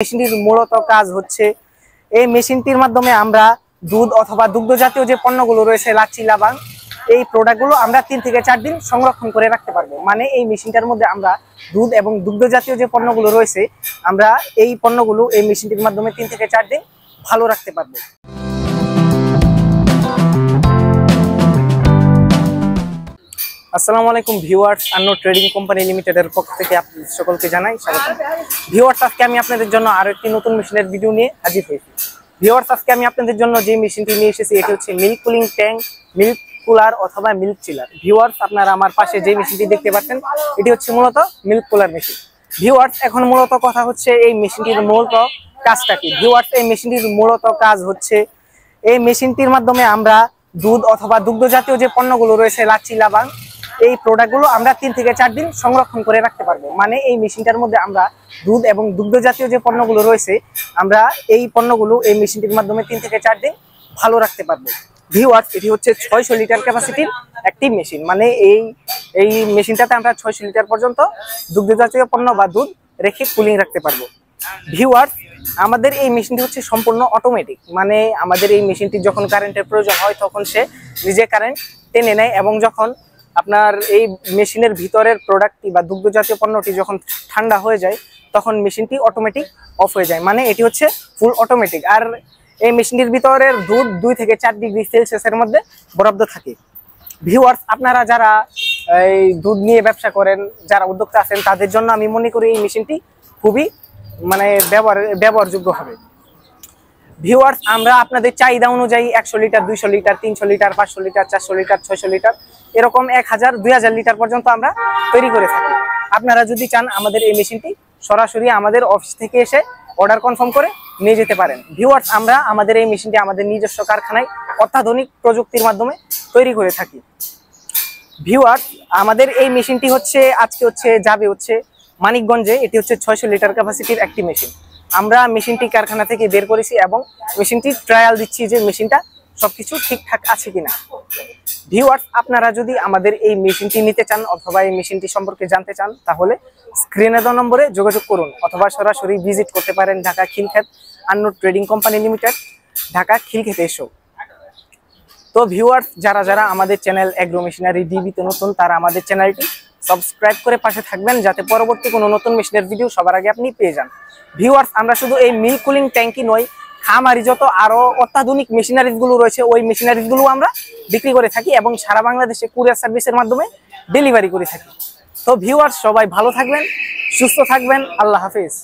মেশিনটির মূলত কাজ হচ্ছে এই মেশিনটির মাধ্যমে আমরা দুধ অথবা দুগ্ধ জাতীয় যে পণ্যগুলো রয়েছে লাচ্ছি লাবাং এই প্রোডাক্টগুলো আমরা 3 থেকে 4 দিন সংরক্ষণ করে রাখতে পারবো। মানে এই মেশিনটার মধ্যে আমরা দুধ এবং দুগ্ধ জাতীয় যে পণ্যগুলো রয়েছে আমরা এই পণ্যগুলো এই মেশিনটির মাধ্যমে 3 থেকে 4 দিন ভালো রাখতে পারবো। আসসালামু আলাইকুম ভিউয়ার্স, আন্নো ট্রেডিং কোম্পানি লিমিটেডের পক্ষ থেকে আপনাদের সকলকে জানাই স্বাগত। ভিউয়ার্স, আজকে আমি আপনাদের জন্য আরো একটি নতুন মেশিনের ভিডিও নিয়ে হাজির হয়েছি। ভিউয়ার্স, আজকে আমি আপনাদের জন্য যে মেশিনটি নিয়ে এসেছি এটি হচ্ছে milk cooling tank, milk cooler অথবা মিল্ক চিলার। ভিউয়ার্স, আপনারা আমার পাশে যে মেশিনটি দেখতে পাচ্ছেন এটি হচ্ছে মূলত মিল্ক কুলার মেশিন। ভিউয়ার্স, এখন মূলত কথা হচ্ছে এই মেশিনটির মূলত কাজটা কি। ভিউয়ার্স, এই মেশিনটির মূলত কাজ হচ্ছে এই মেশিনটির মাধ্যমে আমরা দুধ অথবা দুগ্ধ জাতীয় যে পণ্যগুলো রয়েছে লাচ্ছি লাবাং এই প্রোডাক্টগুলো আমরা 3 থেকে 4 দিন সংরক্ষণ করে রাখতে পারবো। মানে এই মেশিনটার মধ্যে আমরা দুধ এবং দুগ্ধ জাতীয় যে পণ্যগুলো রয়েছে আমরা এই পণ্যগুলো এই মেশিনটির মাধ্যমে 3 থেকে 4 দিন ভালো রাখতে পারবো। ভিউয়ার্স, এটি হচ্ছে 600 লিটার ক্যাপাসিটির একটি মেশিন। মানে এই মেশিনটাতে আমরা 600 লিটার পর্যন্ত দুগ্ধ জাতীয় পণ্য বা দুধ রেখে কুলিং রাখতে পারবো। ভিউয়ার্স, আমাদের এই মেশিনটি হচ্ছে সম্পূর্ণ অটোমেটিক। মানে আমাদের এই মেশিনটি যখন কারেন্টের প্রয়োজন হয় তখন সে নিজে কারেন্ট টেনে নেয় এবং যখন আপনার এই মেশিনের ভিতরের প্রোডাক্টটি বা দুগ্ধ জাতীয় পণ্যটি যখন ঠান্ডা হয়ে যায় তখন মেশিনটি অটোমেটিক অফ হয়ে যায়। মানে এটি হচ্ছে ফুল অটোমেটিক। আর এই মেশিনটির ভিতরের দুধ 2 থেকে 4 ডিগ্রি সেলসিয়াসের মধ্যে বরাদ্দ থাকে। ভিউয়ার্স, আপনারা যারা এই দুধ নিয়ে ব্যবসা করেন, যারা উদ্যোক্তা আছেন তাদের জন্য আমি মনে করি এই মেশিনটি খুবই ব্যবহারযোগ্য হবে। ভিউয়ার্স, আমরা আপনাদের চাহিদা অনুযায়ী 100 litre, 200 litre, 300 litre, 500 litre, 400 litre, 600 litre এরকম 1000, 2000 লিটার পর্যন্ত আমরা তৈরি করে থাকি। আপনারা যদি চান আমাদের এই মেশিনটি সরাসরি আমাদের অফিস থেকে এসে অর্ডার কনফার্ম করে নিয়ে যেতে পারেন। ভিউয়ার্স, আমরা আমাদের এই মেশিনটি আমাদের নিজস্ব কারখানায় অত্যাধুনিক প্রযুক্তির মাধ্যমে তৈরি করে থাকি। ভিউয়ার্স, আমাদের এই মেশিনটি যাবে মানিকগঞ্জে। এটি হচ্ছে 600 লিটার ক্যাপাসিটির একটি মেশিন। আমরা মেশিনটি কারখানা থেকে বের করেছি এবং মেশিনটি ট্রায়াল দিচ্ছি যে মেশিনটা সবকিছু ঠিকঠাক আছে কিনা। ভিউয়ার্স, আপনারা যদি আমাদের এই মেশিনটি নিতে চান অথবা এই মেশিনটি সম্পর্কে জানতে চান তাহলে স্ক্রিনে দেওয়া নম্বরে যোগাযোগ করুন অথবা সরাসরি ভিজিট করতে পারেন Dhaka Khilkhet Anno trading company limited, Dhaka খিলক্ষেতে এসো। তো ভিউয়ার্স, যারা আমাদের চ্যানেল এগ্রো মেশিনারি ডিবিতে নতুন তারা আমাদের চ্যানেলটি সাবস্ক্রাইব করে পাশে থাকবেন যাতে পরবর্তী কোনো নতুন মেশিনের ভিডিও সবার আগে আপনি পেয়ে যান। ভিউয়ার্স, আমরা শুধু এই মিল্ক কুলিং ট্যাঙ্কি নয়, খামারি যত আরো অত্যাধুনিক মেশিনারিজ গুলো রয়েছে ওই মেশিনারিজ গুলো আমরা বিক্রি করে থাকি এবং সারা বাংলাদেশে কুরিয়ার সার্ভিসের মাধ্যমে ডেলিভারি করে থাকি। তো ভিউয়ার্স, সবাই ভালো থাকবেন, সুস্থ থাকবেন। আল্লাহ হাফেজ।